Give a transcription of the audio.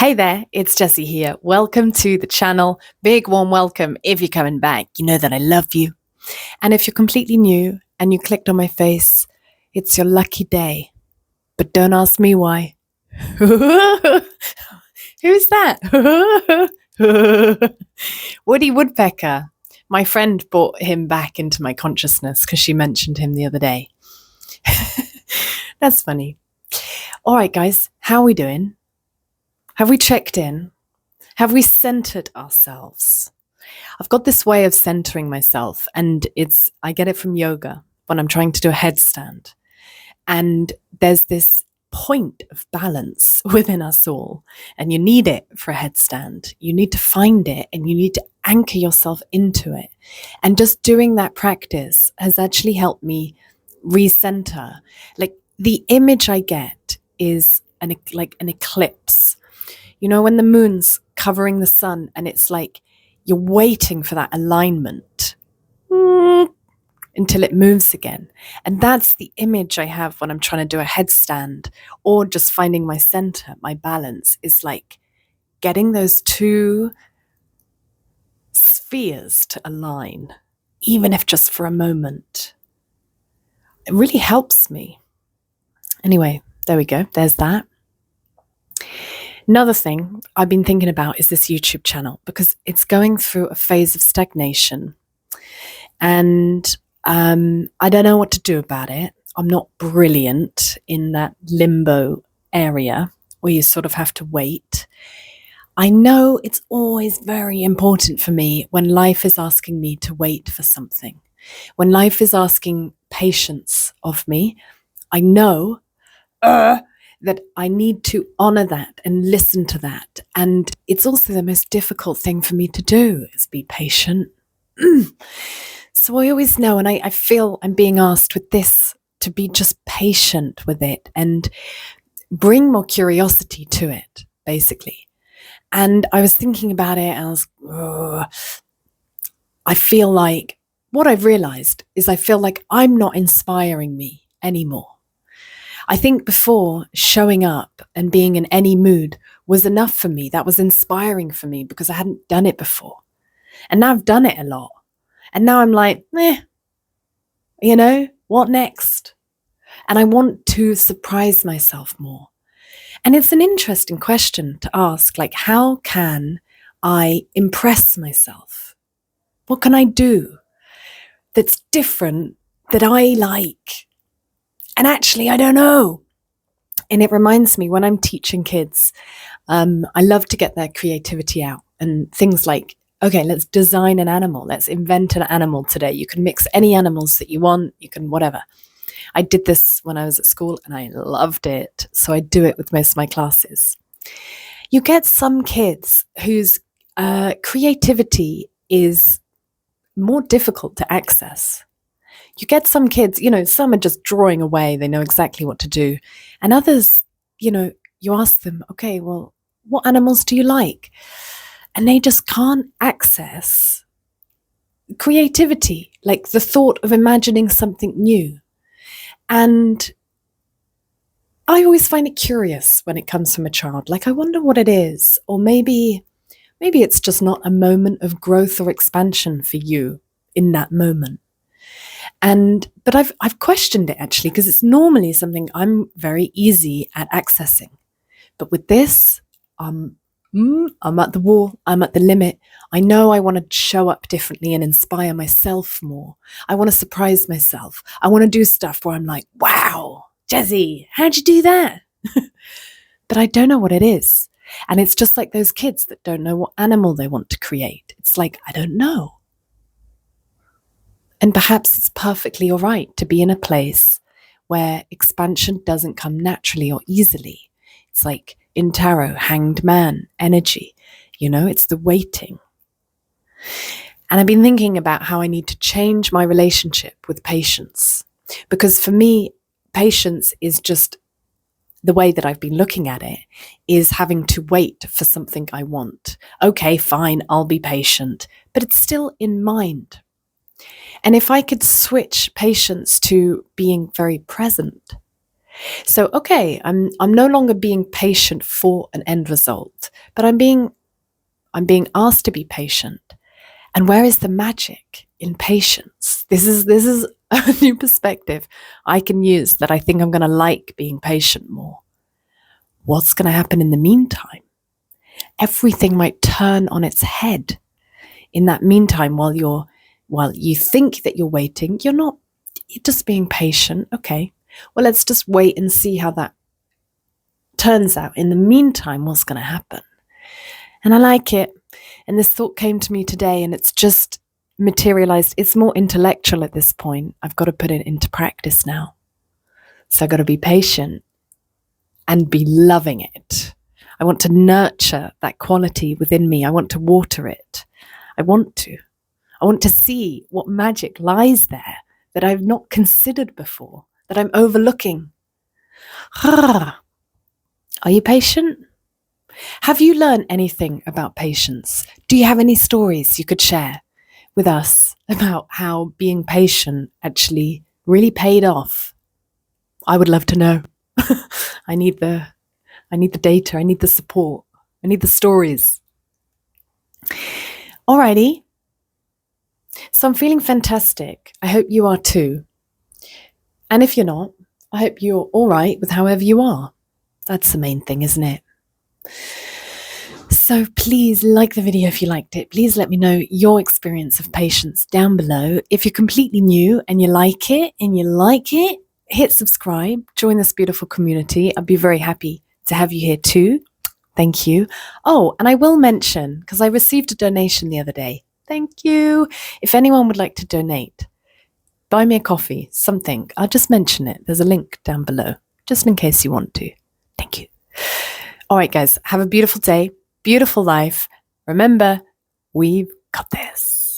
Hey there, it's Jessie here. Welcome to the channel. Big warm welcome if you're coming back. You know that I love you. And if you're completely new and you clicked on my face, it's your lucky day. But don't ask me why. Who's that? Woody Woodpecker. My friend brought him back into my consciousness because she mentioned him the other day. That's funny. All right, guys, how are we doing? Have we checked in? Have we centered ourselves? I've got this way of centering myself, and I get it from yoga when I'm trying to do a headstand. And there's this point of balance within us all, and you need it for a headstand. You need to find it, and you need to anchor yourself into it. And just doing that practice has actually helped me recenter. Like the image I get is like an eclipse. You know, when the moon's covering the sun and it's like you're waiting for that alignment until it moves again. And that's the image I have when I'm trying to do a headstand or just finding my center, my balance is like getting those two spheres to align, even if just for a moment. It really helps me. Anyway, there we go. There's that. Another thing I've been thinking about is this YouTube channel because it's going through a phase of stagnation and I don't know what to do about it. I'm not brilliant in that limbo area where you sort of have to wait. I know it's always very important for me when life is asking me to wait for something. When life is asking patience of me, I know that I need to honor that and listen to that. And it's also the most difficult thing for me to do is be patient. So I always know, and I feel I'm being asked with this to be just patient with it and bring more curiosity to it, basically. And I was thinking about it and I feel like what I've realized is I feel like I'm not inspiring me anymore. I think before showing up and being in any mood was enough for me. That was inspiring for me because I hadn't done it before. And now I've done it a lot. And now I'm like, what next? And I want to surprise myself more. And it's an interesting question to ask, like, how can I impress myself? What can I do that's different that I like? And actually, I don't know. And it reminds me when I'm teaching kids, I love to get their creativity out and things like, okay, let's design an animal. Let's invent an animal today. You can mix any animals that you want. You can whatever. I did this when I was at school and I loved it. So I do it with most of my classes. You get some kids whose creativity is more difficult to access. You get some kids, some are just drawing away. They know exactly what to do. And others, you ask them, okay, well, what animals do you like? And they just can't access creativity, like the thought of imagining something new. And I always find it curious when it comes from a child. Like, I wonder what it is. Or maybe it's just not a moment of growth or expansion for you in that moment. But I've questioned it actually because it's normally something I'm very easy at accessing. But with this, I'm at the wall, I'm at the limit. I know I want to show up differently and inspire myself more. I want to surprise myself. I want to do stuff where I'm like, wow, Jessie, how'd you do that? But I don't know what it is. And it's just like those kids that don't know what animal they want to create. It's like, I don't know. And perhaps it's perfectly all right to be in a place where expansion doesn't come naturally or easily. It's like in tarot, hanged man energy, it's the waiting. And I've been thinking about how I need to change my relationship with patience. Because for me, patience is just the way that I've been looking at it is having to wait for something I want. Okay, fine, I'll be patient, but it's still in mind. And if I could switch patience to being very present, So, okay, I'm no longer being patient for an end result, but I'm being asked to be patient. And where is the magic in patience? This is a new perspective I can use that I think I'm going to like being patient more. What's going to happen in the meantime? Everything might turn on its head. In that meantime, while you think that you're waiting, you're not. You're just being patient. Okay, well, let's just wait and see how that turns out. In the meantime, what's going to happen? And I like it. And this thought came to me today, and it's just materialized. It's more intellectual at this point. I've got to put it into practice now. So I've got to be patient and be loving it. I want to nurture that quality within me. I want to water it. I want to see what magic lies there that I've not considered before, that I'm overlooking. Are you patient? Have you learned anything about patience? Do you have any stories you could share with us about how being patient actually really paid off? I would love to know. I need the data. I need the support. I need the stories. Alrighty. So I'm feeling fantastic. I hope you are too. And if you're not, I hope you're all right with however you are. That's the main thing, isn't it? So please like the video if you liked it. Please let me know your experience of patience down below. If you're completely new and you like it, hit subscribe, join this beautiful community. I'd be very happy to have you here too. Thank you. Oh, and I will mention, because I received a donation the other day. Thank you. If anyone would like to donate, buy me a coffee, something, I'll just mention it. There's a link down below, just in case you want to. Thank you. All right, guys, have a beautiful day, beautiful life. Remember, we've got this.